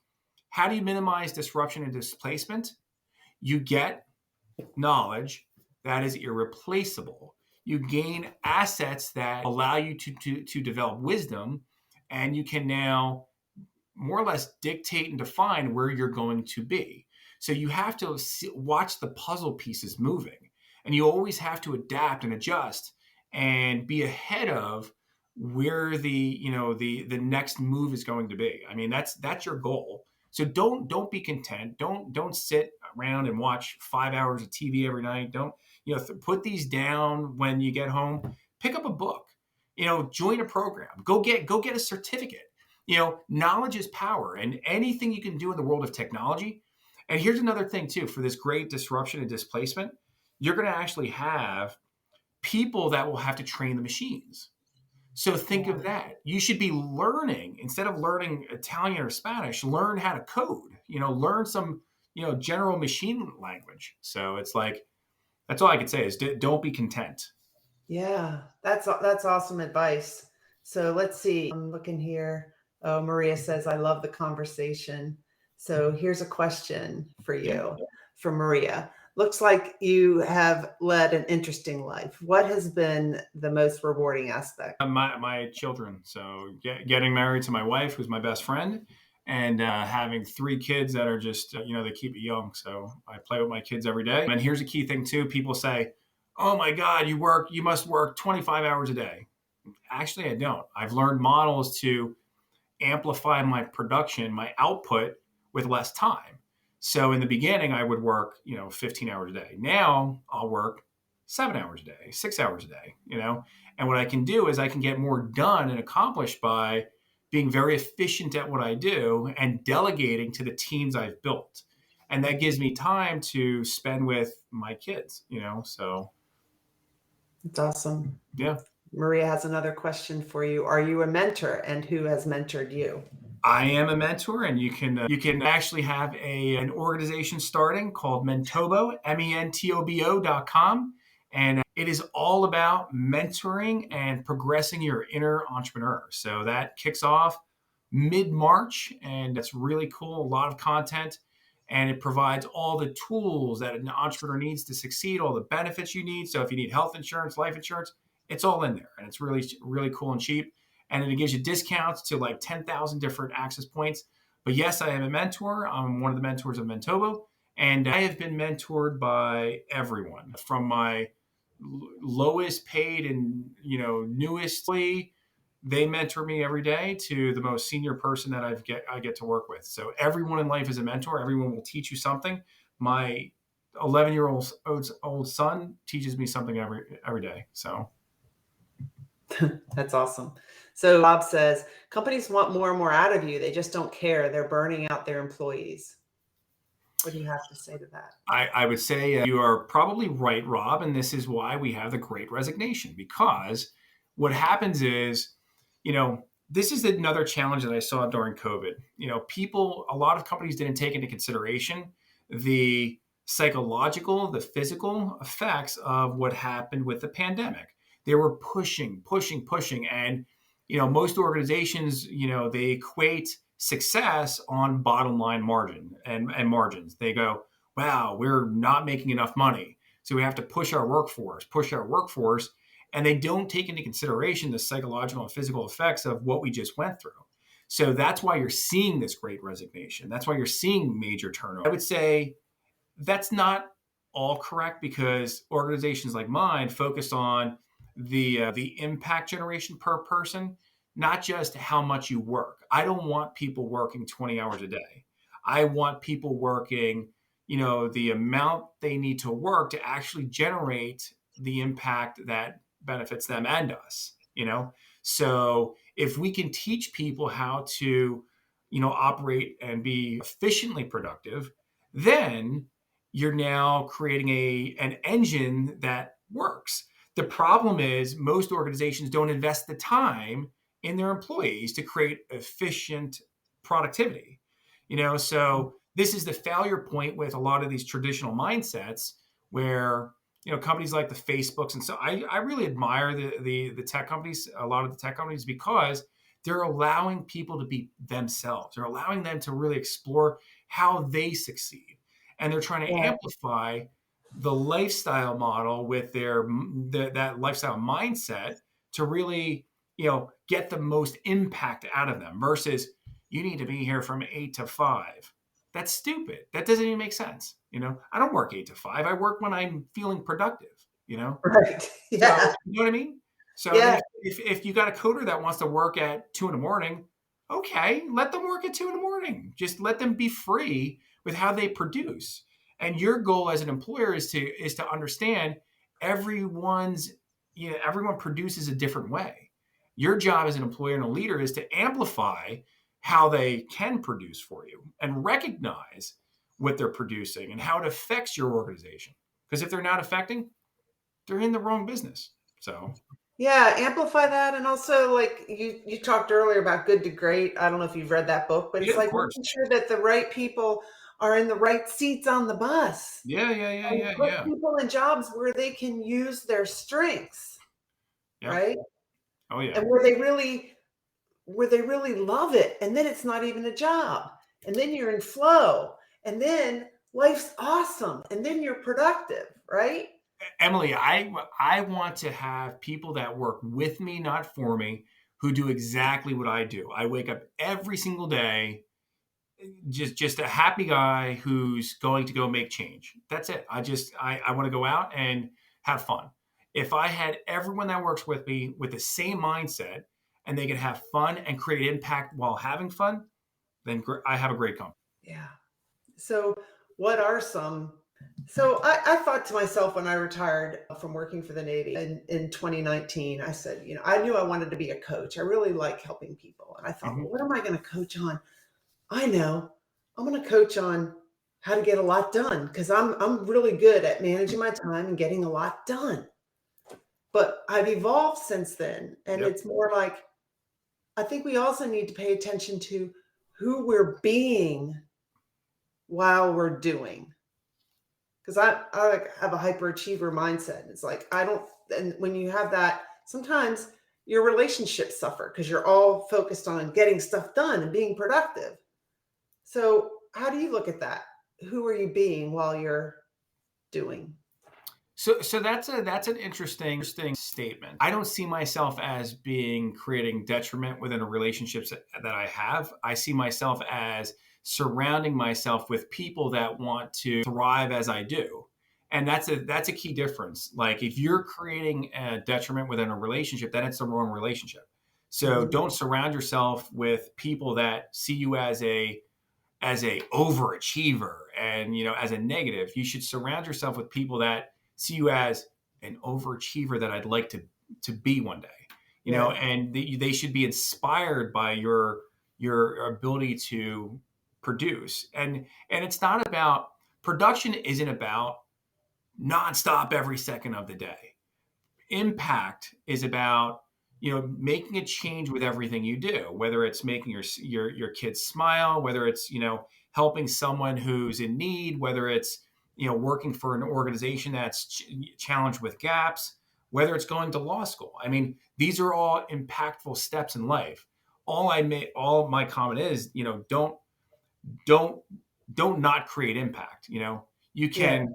S2: how do you minimize disruption and displacement? You get knowledge that is irreplaceable. You gain assets that allow you to develop wisdom, and you can now more or less dictate and define where you're going to be. So you have to watch the puzzle pieces moving, and you always have to adapt and adjust and be ahead of where the next move is going to be. I mean, that's your goal. So don't be content. Don't sit around and watch 5 hours of TV every night. Don't, put these down when you get home. Pick up a book. Join a program. Go get a certificate. Knowledge is power, and anything you can do in the world of technology. And here's another thing too, for this great disruption and displacement, you're going to actually have people that will have to train the machines. So think of that. You should be learning, instead of learning Italian or Spanish, learn how to code, learn some, general machine language. So it's like, that's all I could say is don't be content.
S1: Yeah, that's awesome advice. So let's see. I'm looking here. Oh, Maria says, I love the conversation. So here's a question for you from Maria. Looks like you have led an interesting life. What has been the most rewarding aspect?
S2: My children. So getting married to my wife, who's my best friend, and having 3 kids that are just, they keep me young. So I play with my kids every day. And here's a key thing too. People say, oh my God, you must work 25 hours a day. Actually, I don't. I've learned models to amplify my production, my output with less time. So in the beginning, I would work, 15 hours a day. Now I'll work 7 hours a day, 6 hours a day, and what I can do is I can get more done and accomplished by being very efficient at what I do and delegating to the teams I've built. And that gives me time to spend with my kids, so.
S1: It's awesome.
S2: Yeah.
S1: Maria has another question for you. Are you a mentor, and who has mentored you?
S2: I am a mentor, and you can actually have an organization starting called Mentobo, mentobo.com. And it is all about mentoring and progressing your inner entrepreneur. So that kicks off mid-March, and that's really cool. A lot of content, and it provides all the tools that an entrepreneur needs to succeed, all the benefits you need. So if you need health insurance, life insurance, it's all in there, and it's really, really cool and cheap. And it gives you discounts to like 10,000 different access points. But yes, I am a mentor. I'm one of the mentors of Mentobo. And I have been mentored by everyone, from my lowest paid and, newest employee. They mentor me every day, to the most senior person that I get to work with. So everyone in life is a mentor. Everyone will teach you something. My 11-year-old son teaches me something every day. So.
S1: That's awesome. So Bob says, companies want more and more out of you. They just don't care. They're burning out their employees. What do you have to say to that?
S2: I would say you are probably right, Rob. And this is why we have the Great Resignation, because what happens is, this is another challenge that I saw during COVID. A lot of companies didn't take into consideration the psychological, the physical effects of what happened with the pandemic. They were pushing. And, most organizations, they equate success on bottom line margin and margins. They go, wow, we're not making enough money. So we have to push our workforce. And they don't take into consideration the psychological and physical effects of what we just went through. So that's why you're seeing this great resignation. That's why you're seeing major turnover. I would say that's not all correct, because organizations like mine focus on the impact generation per person, not just how much you work. I don't want people working 20 hours a day. I want people working, the amount they need to work to actually generate the impact that benefits them and us. So if we can teach people how to, operate and be efficiently productive, then you're now creating an engine that works. The problem is most organizations don't invest the time in their employees to create efficient productivity. So this is the failure point with a lot of these traditional mindsets where, companies like the Facebooks. And so I really admire the tech companies, a lot of the tech companies, because they're allowing people to be themselves. They're allowing them to really explore how they succeed. And they're trying to amplify the lifestyle model with that lifestyle mindset to really, get the most impact out of them, versus you need to be here from 8 to 5. That's stupid. That doesn't even make sense. I don't work 8 to 5. I work when I'm feeling productive.
S1: Right. Yeah.
S2: So, you know what I mean? So
S1: Yeah.
S2: I mean, if you got a coder that wants to work at 2 a.m, okay, let them work at 2 a.m. Just let them be free with how they produce. And your goal as an employer is to understand everyone produces a different way. Your job as an employer and a leader is to amplify how they can produce for you and recognize what they're producing and how it affects your organization. Because if they're not affecting, they're in the wrong business. So
S1: Yeah, amplify that. And also, like you talked earlier about Good to Great. I don't know if you've read that book, but it's
S2: yeah, of
S1: like
S2: course.
S1: making sure that the right people are in the right seats on the bus.
S2: Yeah.
S1: And put people in jobs where they can use their strengths,
S2: Yep.
S1: right?
S2: Oh yeah.
S1: And where they really love it. And then it's not even a job. And then you're in flow. And then life's awesome. And then you're productive, right?
S2: Emily, I want to have people that work with me, not for me, who do exactly what I do. I wake up every single day just a happy guy who's going to go make change. That's it. I want to go out and have fun. If I had everyone that works with me with the same mindset and they can have fun and create impact while having fun, then I have a great company.
S1: Yeah. So what are some so I thought to myself when I retired from working for the Navy in 2019, I said, I knew I wanted to be a coach. I really like helping people. And I thought, well, what am I going to coach on? I know I'm going to coach on how to get a lot done, because I'm really good at managing my time and getting a lot done. But I've evolved since then. And
S2: Yep.
S1: it's more like, I think we also need to pay attention to who we're being while we're doing. Because I like have a hyperachiever mindset. It's like, and when you have that, sometimes your relationships suffer because you're all focused on getting stuff done and being productive. So how do you look at that? Who are you being while you're doing?
S2: So that's an interesting statement. I don't see myself as creating detriment within the relationships that I have. I see myself as surrounding myself with people that want to thrive as I do. And that's a key difference. Like if you're creating a detriment within a relationship, then it's the wrong relationship. So don't surround yourself with people that see you as a overachiever and as a negative. You should surround yourself with people that see you as an overachiever that I'd like to be one day. And they should be inspired by your ability to produce. And it's not about production, isn't about nonstop every second of the day. Impact is about making a change with everything you do, whether it's making your kids smile, whether it's helping someone who's in need, whether it's working for an organization that's challenged with gaps, whether it's going to law school. I mean, these are all impactful steps in life. All my comment is, don't not create impact. you
S1: Yeah.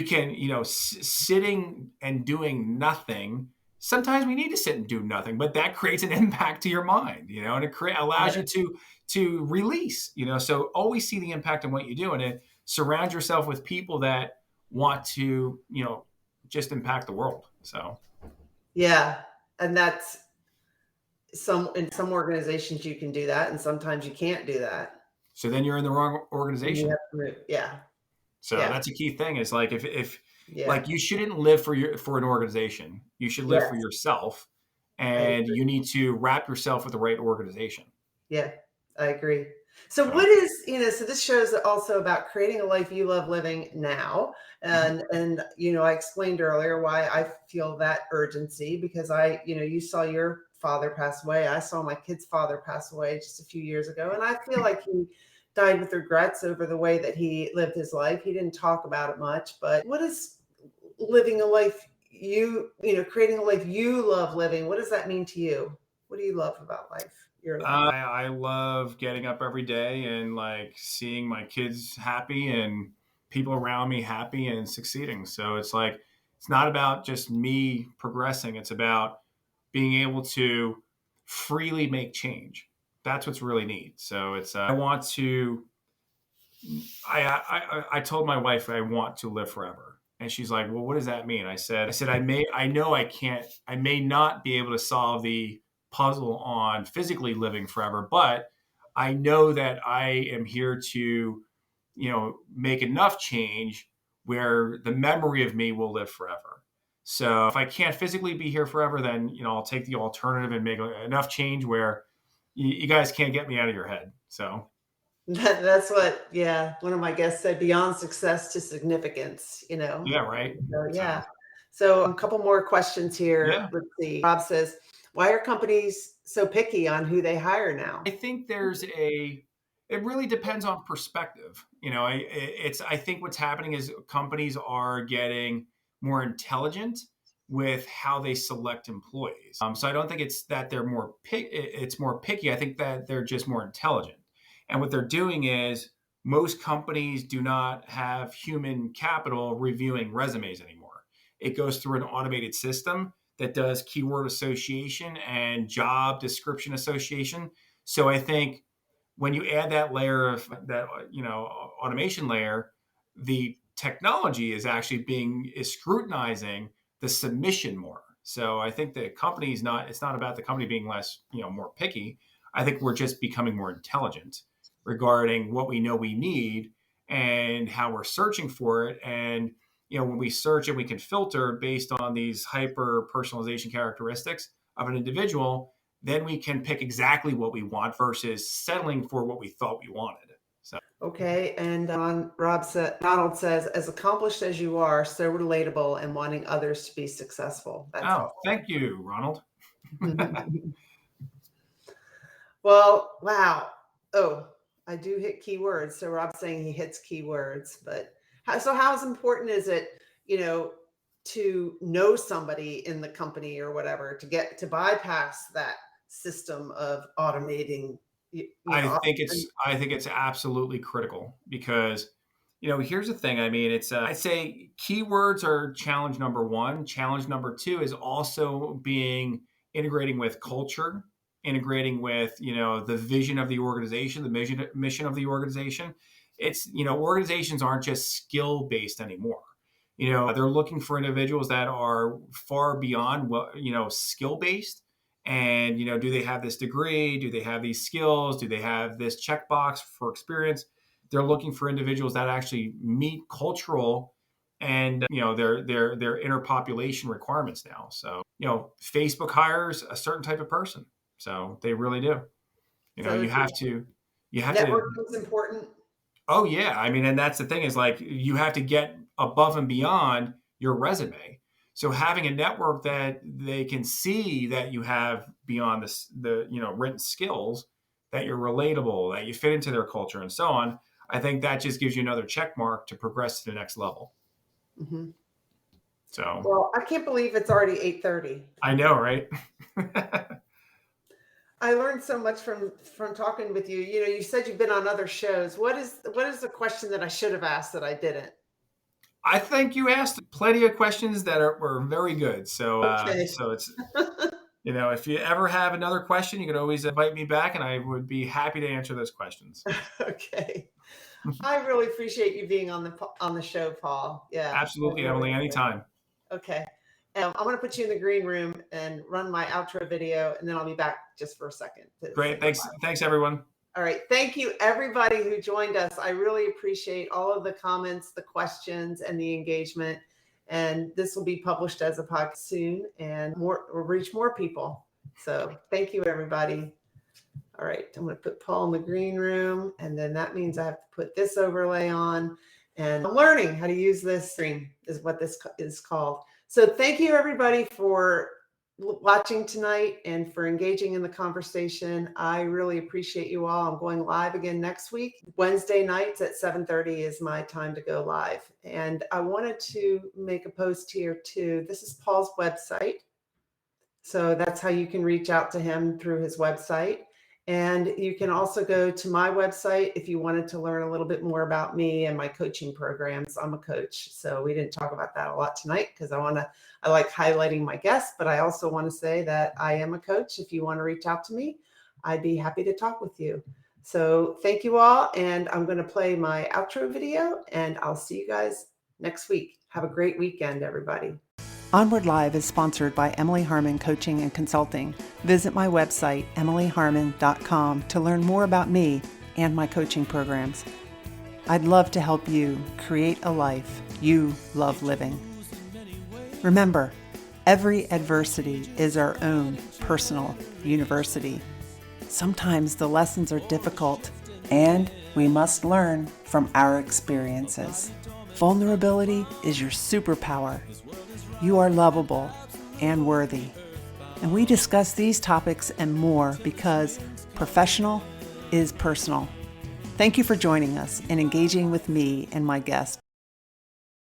S2: can sitting and doing nothing. Sometimes we need to sit and do nothing, but that creates an impact to your mind, and it allows you to release, so always see the impact on what you do, and it surround yourself with people that want to, just impact the world. So
S1: Yeah. And that's in some organizations you can do that, and sometimes you can't do that.
S2: so then you're in the wrong
S1: And you
S2: organization.
S1: have to move. Yeah.
S2: So
S1: Yeah.
S2: that's a key thing. Is like if
S1: Yeah.
S2: like you shouldn't live for an organization. You should live for
S1: Yes.
S2: yourself,
S1: I
S2: and
S1: agree.
S2: you need to wrap yourself with the right organization.
S1: Yeah, I agree. So
S2: So
S1: what is, so this shows also about creating a life you love living now.
S2: mhm.
S1: And I explained earlier why I feel that urgency, because you saw your father pass away. I saw my kid's father pass away just a few years ago. And I feel like he died with regrets over the way that he lived his life. He didn't talk about it much, but what is living a life creating a life you love living? What does that mean to you? What do you love about life? Your life?
S2: I love getting up every day and like seeing my kids happy and people around me happy and succeeding. So it's like it's not about just me progressing. It's about being able to freely make change. That's what's really neat. So it's I want to. I told my wife I want to live forever, and she's like, "Well, what does that mean?" I said I know I can't. I may not be able to solve the puzzle on physically living forever, but I know that I am here to, make enough change where the memory of me will live forever. So if I can't physically be here forever, then I'll take the alternative and make enough change where you guys can't get me out of your head. So
S1: That's what, yeah, one of my guests said, beyond success to significance,
S2: yeah, right.
S1: So,
S2: So
S1: yeah. So a couple more questions here.
S2: yeah.
S1: Let's see. Rob says, why are companies so picky on who they hire now?
S2: I think it really depends on perspective. I think what's happening is companies are getting more intelligent with how they select employees. So I don't think it's that they're it's more picky. I think that they're just more intelligent. And what they're doing is most companies do not have human capital reviewing resumes anymore. It goes through an automated system that does keyword association and job description association. So I think when you add that layer of that, automation layer, the technology is actually is scrutinizing the submission more. So I think the it's not about the company being less, more picky. I think we're just becoming more intelligent regarding what we know we need and how we're searching for it. And when we search and we can filter based on these hyper personalization characteristics of an individual, then we can pick exactly what we want versus settling for what we thought we wanted. So,
S1: Okay. And Donald says, as accomplished as you are, so relatable and wanting others to be successful. That's
S2: oh, thank you, Ronald.
S1: all. Well, wow. Oh, I do hit keywords. So Rob's saying he hits keywords, but how important is it, to know somebody in the company or whatever to bypass that system of automating,
S2: I think it's absolutely critical because, here's the thing. I mean, I'd say keywords are challenge number one. Challenge number two is also integrating with culture, integrating with, the vision of the organization, the mission of the organization. It's, organizations aren't just skill based anymore. They're looking for individuals that are far beyond what, skill based. And, do they have this degree? Do they have these skills? Do they have this checkbox for experience? They're looking for individuals that actually meet cultural and, their interpopulation requirements now. So, Facebook hires a certain type of person. So they really do.
S1: so
S2: you have to,
S1: networking is important.
S2: oh yeah. I mean, and that's the thing is like, you have to get above and beyond your resume. So having a network that they can see that you have beyond the written skills, that you're relatable, that you fit into their culture and so on, I think that just gives you another check mark to progress to the next level.
S1: Mm-hmm.
S2: So
S1: Well, I can't believe it's already 8:30.
S2: I know, right?
S1: I learned so much from talking with you. You said you've been on other shows. What is the question that I should have asked that I didn't?
S2: I think you asked plenty of questions that were very good. So,
S1: Okay.
S2: so it's, if you ever have another question, you can always invite me back and I would be happy to answer those questions.
S1: Okay. I really appreciate you being on the show, Paul. Yeah.
S2: Absolutely,
S1: I really
S2: Emily,
S1: do.
S2: anytime.
S1: Okay. I'm going to put you in the green room and run my outro video, and then I'll be back just for a second.
S2: Great. Thanks. Thanks, everyone.
S1: All right. Thank you, everybody who joined us. I really appreciate all of the comments, the questions, and the engagement. And this will be published as a podcast soon, and will reach more people. So thank you, everybody. All right. I'm going to put Paul in the green room, and then that means I have to put this overlay on. And learning how to use this stream is what this is called. So thank you, everybody, for watching tonight and for engaging in the conversation. I really appreciate you all. I'm going live again next week. Wednesday nights at 7:30 is my time to go live. And I wanted to make a post here too. This is Paul's website. So that's how you can reach out to him, through his website. And you can also go to my website if you wanted to learn a little bit more about me and my coaching programs. I'm a coach, so we didn't talk about that a lot tonight because I like highlighting my guests, but I also want to say that I am a coach. If you want to reach out to me, I'd be happy to talk with you. So thank you all, and I'm going to play my outro video, and I'll see you guys next week. Have a great weekend, everybody.
S3: Onward Live is sponsored by Emily Harmon Coaching and Consulting. Visit my website, emilyharmon.com, to learn more about me and my coaching programs. I'd love to help you create a life you love living. Remember, every adversity is our own personal university. Sometimes the lessons are difficult, and we must learn from our experiences. Vulnerability is your superpower. You are lovable and worthy. And we discuss these topics and more because professional is personal. Thank you for joining us and engaging with me and my guests.